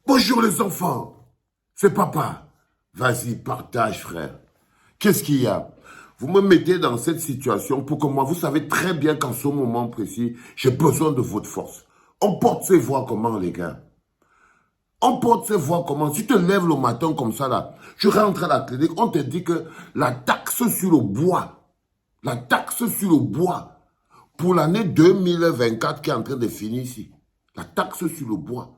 Bonjour les enfants, c'est papa. Vas-y, partage frère. Qu'est-ce qu'il y a? Vous me mettez dans cette situation pour que moi, vous savez très bien qu'en ce moment précis, j'ai besoin de votre force. On porte ses voix comment les gars? On porte ses voix comment? Si tu te lèves le matin comme ça là, tu rentres à la clinique, on te dit que la taxe sur le bois, pour l'année 2024 qui est en train de finir ici, la taxe sur le bois,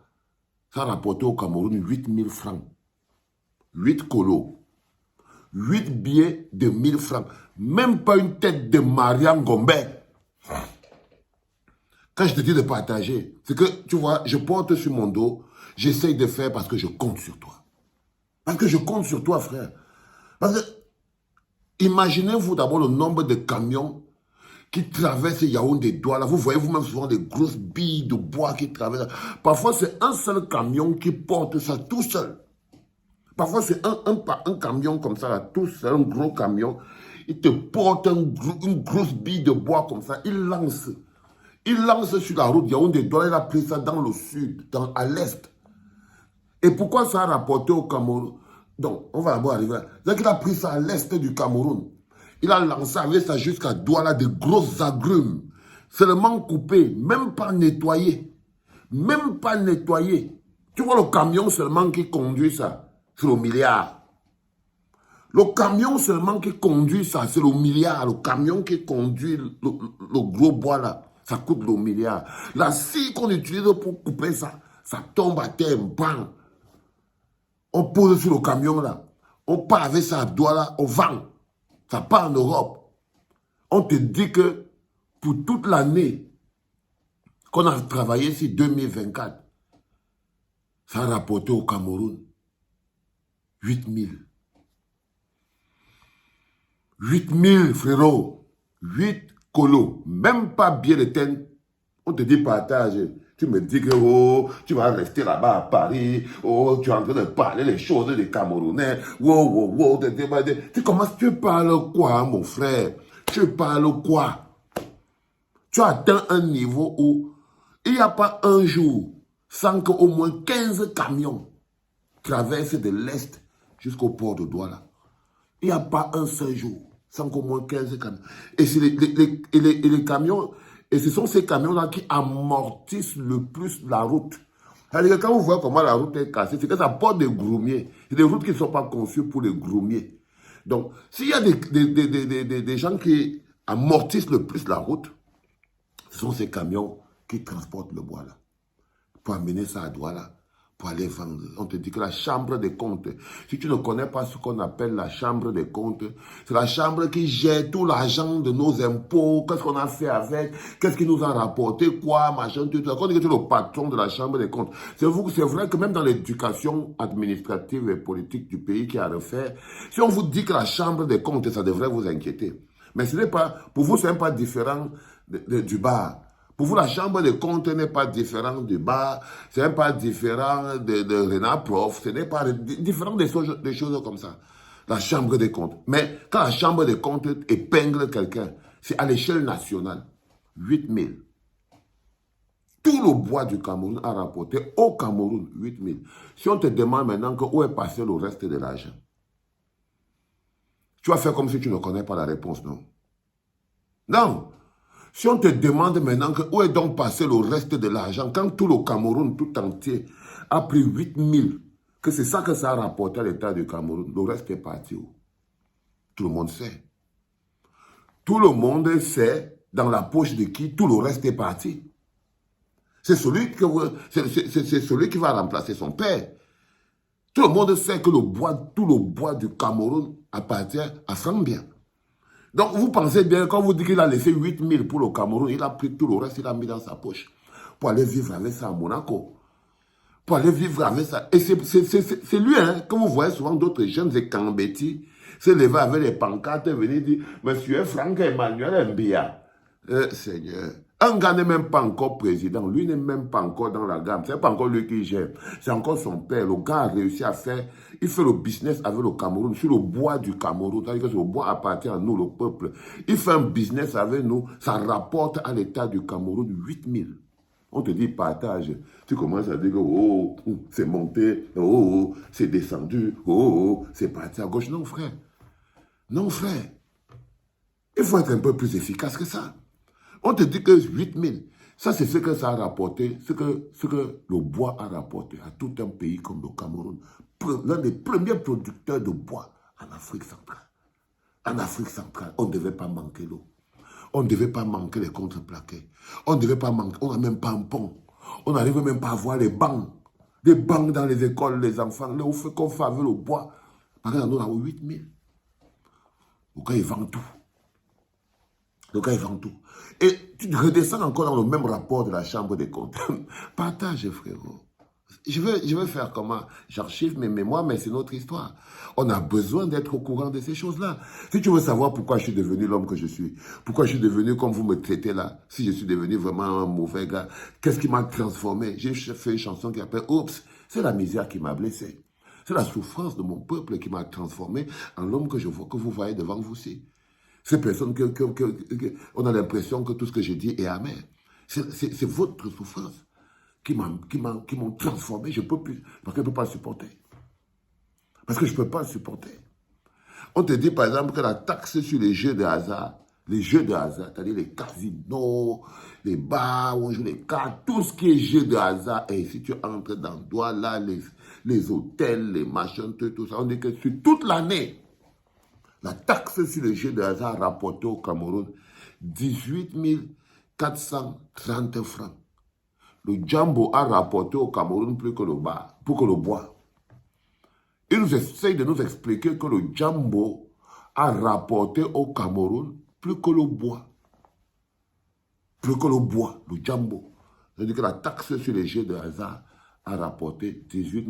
ça a rapporté au Cameroun 8 000 francs. 8 colos. 8 billets de 1000 francs. Même pas une tête de Mariam Gombe. Quand je te dis de partager, c'est que, tu vois, je porte sur mon dos, j'essaye de faire parce que je compte sur toi. Parce que je compte sur toi, frère. Parce que, imaginez-vous d'abord le nombre de camions qui traversent Yaoundé Douala. Vous voyez vous-même souvent des grosses billes de bois qui traversent. Parfois, c'est un seul camion qui porte ça tout seul. Parfois, c'est un camion comme ça, là, tout seul, un gros camion. Il te porte une grosse bille de bois comme ça. Il lance. Il lance sur la route Yaoundé Douala. Il a pris ça dans le sud, à l'est. Et pourquoi ça a rapporté au Cameroun? Donc, on va d'abord arriver là. C'est qu'il a pris ça à l'est du Cameroun. Il a lancé avec ça jusqu'à Douala des grosses agrumes. Seulement coupées, même pas nettoyées. Même pas nettoyées. Tu vois le camion seulement qui conduit ça, c'est le milliard. Le camion seulement qui conduit ça, c'est le milliard. Le camion qui conduit le gros bois là, ça coûte le milliard. La scie qu'on utilise pour couper ça, ça tombe à terre, bang. On pose sur le camion là. On part avec ça à Douala, on vend. Ça part en Europe. On te dit que pour toute l'année qu'on a travaillé ici, 2024, ça a rapporté au Cameroun 8 000. 8 000, frérot. 8 colos. Même pas bien de thème. On te dit partage. Tu me dis que oh, tu vas rester là-bas à Paris. Oh, tu es en train de parler les choses des Camerounais. Wow. Tu commences, tu parles quoi, mon frère? Tu parles quoi? Tu as atteint un niveau où il n'y a pas un jour sans qu'au moins 15 camions traversent de l'Est jusqu'au port de Douala. Il n'y a pas un seul jour sans qu'au moins 15 camions. Et les camions, et ce sont ces camions-là qui amortissent le plus la route. C'est-à-dire que quand vous voyez comment la route est cassée, c'est que ça porte des groumiers. C'est des routes qui ne sont pas conçues pour les groumiers. Donc, s'il y a des gens qui amortissent le plus la route, ce sont ces camions qui transportent le bois là. Pour amener ça à Douala, pour aller vendre. On te dit que la chambre des comptes, si tu ne connais pas ce qu'on appelle la chambre des comptes, c'est la chambre qui gère tout l'argent de nos impôts, qu'est-ce qu'on a fait avec, qu'est-ce qui nous a rapporté, quoi, machin, tout ça. On dit que tu es le patron de la chambre des comptes. C'est vrai que même dans l'éducation administrative et politique du pays qui a à refaire, si on vous dit que la chambre des comptes, ça devrait vous inquiéter. Mais ce n'est pas, pour vous, ce n'est pas différent du bar. Pour vous, la chambre des comptes n'est pas différente du bar, ce n'est pas différent de Renat Prof, ce n'est pas différent des choses comme ça. La chambre des comptes. Mais quand la chambre des comptes épingle quelqu'un, c'est à l'échelle nationale. 8 000. Tout le bois du Cameroun a rapporté au Cameroun 8 000. Si on te demande maintenant où est passé le reste de l'argent, tu vas faire comme si tu ne connais pas la réponse, non? Non. Si on te demande maintenant où est donc passé le reste de l'argent, quand tout le Cameroun tout entier a pris 8 000, que c'est ça que ça a rapporté à l'État du Cameroun, le reste est parti où? Tout le monde sait. Tout le monde sait dans la poche de qui tout le reste est parti. C'est celui qui va remplacer son père. Tout le monde sait que tout le bois du Cameroun appartient à Sambia. Donc, vous pensez bien, quand vous dites qu'il a laissé 8 000 pour le Cameroun, il a pris tout le reste, il a mis dans sa poche pour aller vivre avec ça à Monaco. Pour aller vivre avec ça. Et c'est lui, hein, que vous voyez souvent d'autres jeunes écambétis se lever avec les pancartes et venir dire « Monsieur Franck Emmanuel Mbia ». Seigneur. Un gars n'est même pas encore président. Lui n'est même pas encore dans la gamme. Ce n'est pas encore lui qui gère. C'est encore son père. Le gars a réussi à faire... Il fait le business avec le Cameroun, sur le bois du Cameroun. C'est-à-dire que ce bois appartient à nous, le peuple. Il fait un business avec nous. Ça rapporte à l'État du Cameroun 8 000. On te dit partage. Tu commences à dire que oh, c'est monté, oh, c'est descendu, oh, c'est parti à gauche. Non, frère. Non, frère. Il faut être un peu plus efficace que ça. On te dit que 8 000, ça c'est ce que ça a rapporté, ce que le bois a rapporté à tout un pays comme le Cameroun. L'un des premiers producteurs de bois en Afrique centrale. En Afrique centrale, on ne devait pas manquer l'eau. On ne devait pas manquer les contreplaqués. On ne devait pas manquer, on n'a même pas un pont. On n'arrive même pas à voir les bancs. Des bancs dans les écoles, les enfants, là où qu'on fait avec le bois. Par exemple, nous avons 8 000. Le gars, il vend tout. Le gars, il vend tout. Et tu redescends encore dans le même rapport de la Chambre des comptes. Partage, frérot. Je vais faire comment? J'archive mes mémoires, mais c'est notre histoire. On a besoin d'être au courant de ces choses-là. Si tu veux savoir pourquoi je suis devenu l'homme que je suis, pourquoi je suis devenu comme vous me traitez là, si je suis devenu vraiment un mauvais gars, qu'est-ce qui m'a transformé? J'ai fait une chanson qui s'appelle Oups, c'est la misère qui m'a blessé. C'est la souffrance de mon peuple qui m'a transformé en l'homme que je vois, que vous voyez devant vous aussi. Ces personnes on a l'impression que tout ce que je dis est amer. C'est votre souffrance qui m'ont transformé. Je ne peux plus, parce que je ne peux pas le supporter. Parce que je ne peux pas le supporter. On te dit par exemple que la taxe sur les jeux de hasard, c'est-à-dire les casinos, les bars où on joue les cartes, tout ce qui est jeu de hasard, et si tu entres dans là, les hôtels, les machins, tout ça, on dit que sur toute l'année, la taxe sur les jeux de hasard rapportée au Cameroun, 18 430 francs. Le Jambo a rapporté au Cameroun plus que le bois. Il nous essaye de nous expliquer que le Jambo a rapporté au Cameroun plus que le bois. Plus que le bois, le Jambo. C'est-à-dire que la taxe sur les jeux de hasard a rapporté 18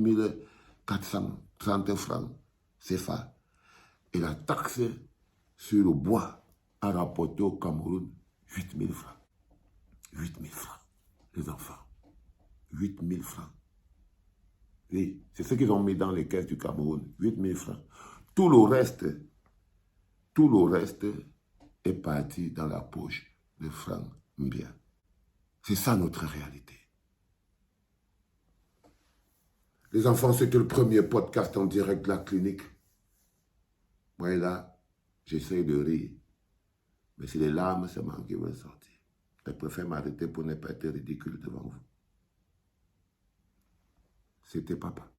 430 francs CFA. Et la taxe sur le bois a rapporté au Cameroun 8 000 francs. 8 000 francs, les enfants. 8 000 francs. Oui, c'est ce qu'ils ont mis dans les caisses du Cameroun. 8 000 francs. Tout le reste est parti dans la poche de Franck Mbia. C'est ça notre réalité. Les enfants, c'était le premier podcast en direct de la clinique. Moi, là, j'essaie de rire. Mais c'est les larmes seulement qui vont sortir. Je préfère m'arrêter pour ne pas être ridicule devant vous. C'était papa.